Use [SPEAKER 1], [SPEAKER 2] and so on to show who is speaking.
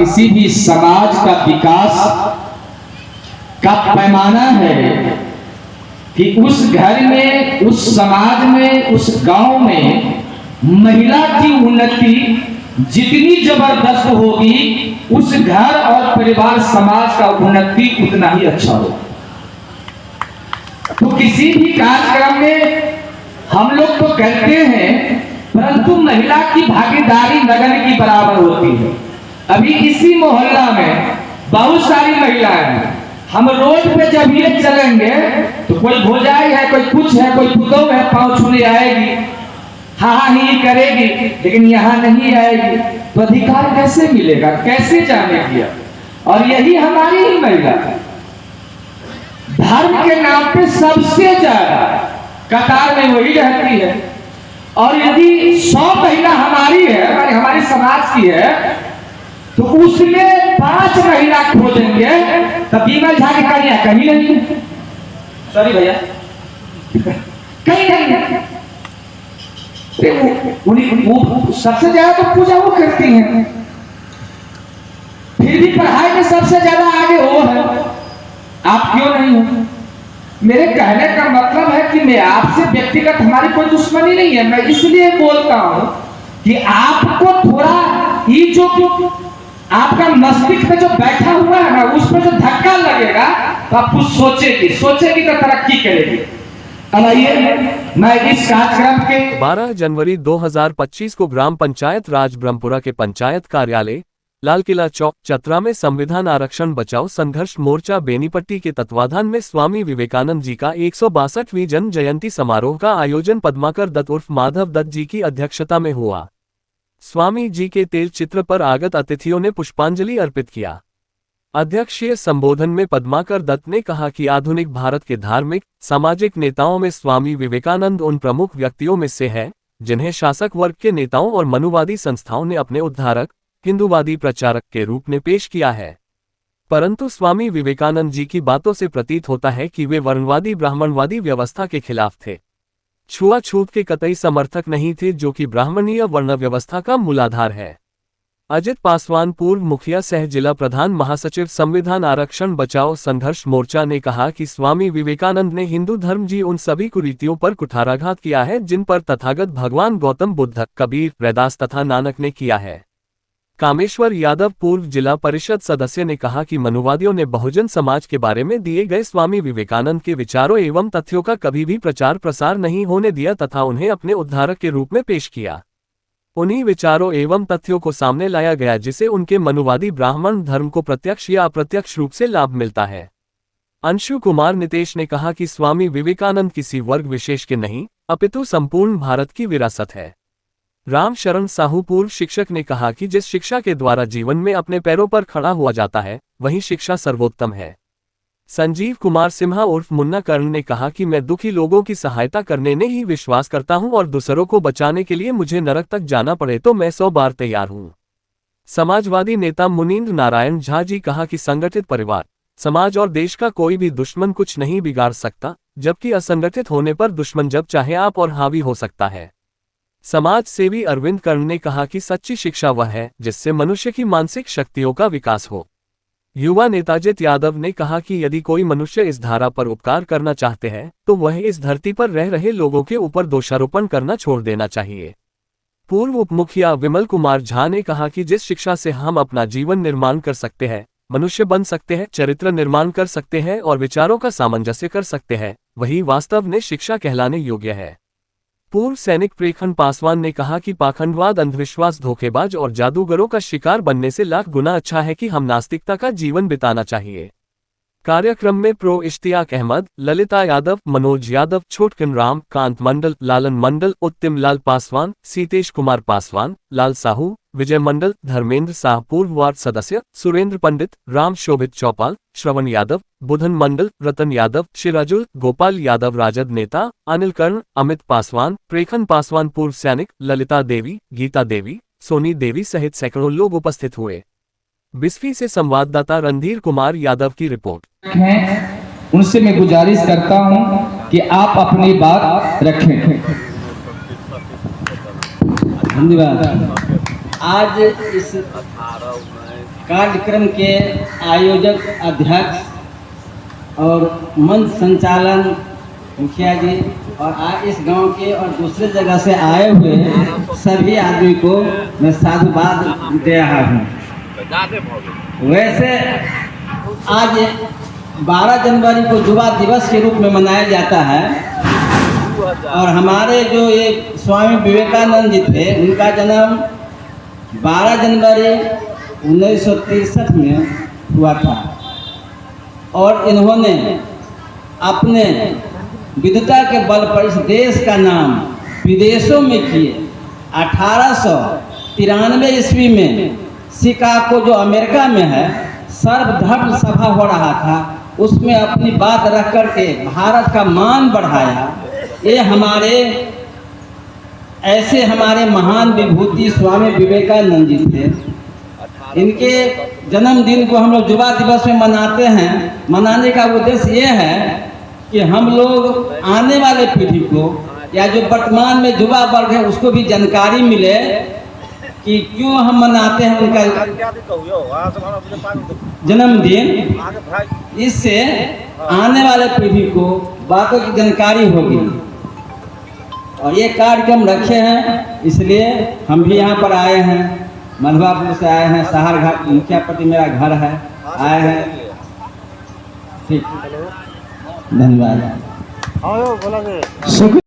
[SPEAKER 1] किसी भी समाज का विकास का पैमाना है कि उस घर में, उस समाज में, उस गांव में महिला की उन्नति जितनी जबरदस्त होगी, उस घर और परिवार समाज का उन्नति उतना ही अच्छा होगा। तो किसी भी कार्यक्रम में हम लोग तो करते हैं, परंतु महिला की भागीदारी नगर की बराबर होती है। अभी इसी मोहल्ला में बहुत सारी महिलाएं हैं। हम रोड पे जब ये चलेंगे तो कोई भोजाई है, कोई कुछ है, कोई पुतौ है, पाँव छूने आएगी, हाँ ही करेगी, लेकिन यहाँ नहीं आएगी। तो अधिकार कैसे मिलेगा, कैसे जानेगी? और यही हमारी ही महिला धर्म के नाम पे सबसे ज्यादा कतार में वही रहती है। और यदि 100 महिला हमारी है, हमारे समाज की है, तो उसमें 5 महिला खोजेंगे तो बीमल झा की कहीं नहीं, सॉरी भैया, कहीं नहीं। वो सबसे ज्यादा तो पूजा वो करती हैं, फिर भी पढ़ाई में सबसे ज्यादा आगे वो है। आप क्यों नहीं हो? मेरे कहने का मतलब है कि मैं आपसे व्यक्तिगत, हमारी कोई दुश्मनी नहीं है, मैं इसलिए बोलता हूं कि आपको थोड़ा ये जो आपका मस्तिष्क में जो बैठा हुआ है ना, उस पर जो धक्का लगेगा तो आप कुछ सोचेगी तो तरक्की करेगी। मैं इस कार्यक्रम के
[SPEAKER 2] 12 जनवरी 2025 को ग्राम पंचायत राज ब्रह्मपुरा के पंचायत कार्यालय लाल किला चौक चतरा में संविधान आरक्षण बचाओ संघर्ष मोर्चा बेनीपट्टी के तत्वाधान में स्वामी विवेकानंद जी का 162वीं जन्म जयंती समारोह का आयोजन पद्माकर दत्त उर्फ माधव दत्त जी की अध्यक्षता में हुआ। स्वामी जी के तेल चित्र पर आगत अतिथियों ने पुष्पांजलि अर्पित किया। अध्यक्षीय संबोधन में पद्माकर दत्त ने कहा कि आधुनिक भारत के धार्मिक सामाजिक नेताओं में स्वामी विवेकानंद उन प्रमुख व्यक्तियों में से है जिन्हें शासक वर्ग के नेताओं और मनुवादी संस्थाओं ने अपने उद्धारक हिंदूवादी प्रचारक के रूप में पेश किया है। परंतु स्वामी विवेकानंद जी की बातों से प्रतीत होता है कि वे वर्णवादी ब्राह्मणवादी व्यवस्था के खिलाफ थे, छुआछूत के कतई समर्थक नहीं थे, जो कि ब्राह्मणीय वर्ण व्यवस्था का मूलाधार है। अजित पासवान पूर्व मुखिया सह जिला प्रधान महासचिव संविधान आरक्षण बचाओ संघर्ष मोर्चा ने कहा कि स्वामी विवेकानंद ने हिंदू धर्म जी उन सभी कुरीतियों पर कुठाराघात किया है जिन पर तथागत भगवान गौतम बुद्ध, कबीर, रैदास तथा नानक ने किया है। कामेश्वर यादव पूर्व जिला परिषद सदस्य ने कहा कि मनुवादियों ने बहुजन समाज के बारे में दिए गए स्वामी विवेकानंद के विचारों एवं तथ्यों का कभी भी प्रचार प्रसार नहीं होने दिया तथा उन्हें अपने उद्धारक के रूप में पेश किया। उन्हीं विचारों एवं तथ्यों को सामने लाया गया जिसे उनके मनुवादी ब्राह्मण धर्म को प्रत्यक्ष या अप्रत्यक्ष रूप से लाभ मिलता है। अंशु कुमार नितेश ने कहा कि स्वामी विवेकानंद किसी वर्ग विशेष के नहीं अपितु संपूर्ण भारत की विरासत है। राम शरण साहू पूर्व शिक्षक ने कहा कि जिस शिक्षा के द्वारा जीवन में अपने पैरों पर खड़ा हुआ जाता है वही शिक्षा सर्वोत्तम है। संजीव कुमार सिम्हा उर्फ मुन्ना कर्ण ने कहा कि मैं दुखी लोगों की सहायता करने में ही विश्वास करता हूं और दूसरों को बचाने के लिए मुझे नरक तक जाना पड़े तो मैं 100 बार तैयार हूं। समाजवादी नेता मुनींद्र नारायण झा जी कहा कि संगठित परिवार, समाज और देश का कोई भी दुश्मन कुछ नहीं बिगाड़ सकता, जबकि असंगठित होने पर दुश्मन जब चाहे आप और हावी हो सकता है। समाज सेवी अरविंद कर्ण ने कहा कि सच्ची शिक्षा वह है जिससे मनुष्य की मानसिक शक्तियों का विकास हो। युवा नेता अजित यादव ने कहा कि यदि कोई मनुष्य इस धारा पर उपकार करना चाहते हैं तो वह इस धरती पर रह रहे लोगों के ऊपर दोषारोपण करना छोड़ देना चाहिए। पूर्व उप मुखिया विमल कुमार झा ने कहा कि जिस शिक्षा से हम अपना जीवन निर्माण कर सकते हैं, मनुष्य बन सकते हैं, चरित्र निर्माण कर सकते हैं और विचारों का सामंजस्य कर सकते हैं, वही वास्तव में शिक्षा कहलाने योग्य है। पूर्व सैनिक प्रेखन पासवान ने कहा कि पाखंडवाद, अंधविश्वास, धोखेबाज और जादूगरों का शिकार बनने से लाख गुना अच्छा है कि हम नास्तिकता का जीवन बिताना चाहिए। कार्यक्रम में प्रो इश्तियाक अहमद, ललिता यादव, मनोज यादव, छोटकन राम, कांत मंडल, लालन मंडल, उत्तिम लाल पासवान, सीतेश कुमार पासवान, लाल साहू, विजय मंडल, धर्मेंद्र शाह पूर्व वार्ड सदस्य, सुरेंद्र पंडित, राम शोभित चौपाल, श्रवण यादव, बुधन मंडल, रतन यादव, शिराजुल, गोपाल यादव, राजद नेता अनिल कर्ण, अमित पासवान, प्रेखन पासवान पूर्व सैनिक, ललिता देवी, गीता देवी, सोनी देवी सहित सैकड़ों लोग उपस्थित हुए। बिस्फी से संवाददाता रणधीर कुमार यादव की रिपोर्ट।
[SPEAKER 1] उनसे मैं गुजारिश करता हूं कि आप अपनी बात रखें। धन्यवाद।
[SPEAKER 3] आज इस कार्यक्रम के आयोजक अध्यक्ष और मंच संचालन मुखिया जी और इस गांव के और दूसरे जगह से आए हुए सभी आदमी को मैं साधुवाद दे रहा हूँ। वैसे आज 12 जनवरी को युवा दिवस के रूप में मनाया जाता है और हमारे जो ये स्वामी विवेकानंद जी थे उनका जन्म 12 जनवरी 1963 में हुआ था और इन्होंने अपने विद्वता के बल पर इस देश का नाम विदेशों में किए। 1893 ईस्वी में शिकागो जो अमेरिका में है सर्वधर्म सभा हो रहा था, उसमें अपनी बात रख करके भारत का मान बढ़ाया। ये हमारे महान विभूति स्वामी विवेकानंद जी थे। इनके जन्मदिन को हम लोग युवा दिवस में मनाते हैं। मनाने का उद्देश्य ये है कि हम लोग आने वाले पीढ़ी को या जो वर्तमान में युवा वर्ग है उसको भी जानकारी मिले कि क्यों हम मनाते हैं उनका जन्मदिन। इससे आने वाले पीढ़ी को बातों की जानकारी होगी और ये कार्यक्रम रखे हैं, इसलिए हम भी यहाँ पर आए हैं। मधुआपुर से आए हैं, शहर घाट मुखिया पट्टी मेरा घर है, आए हैं। ठीक, धन्यवाद।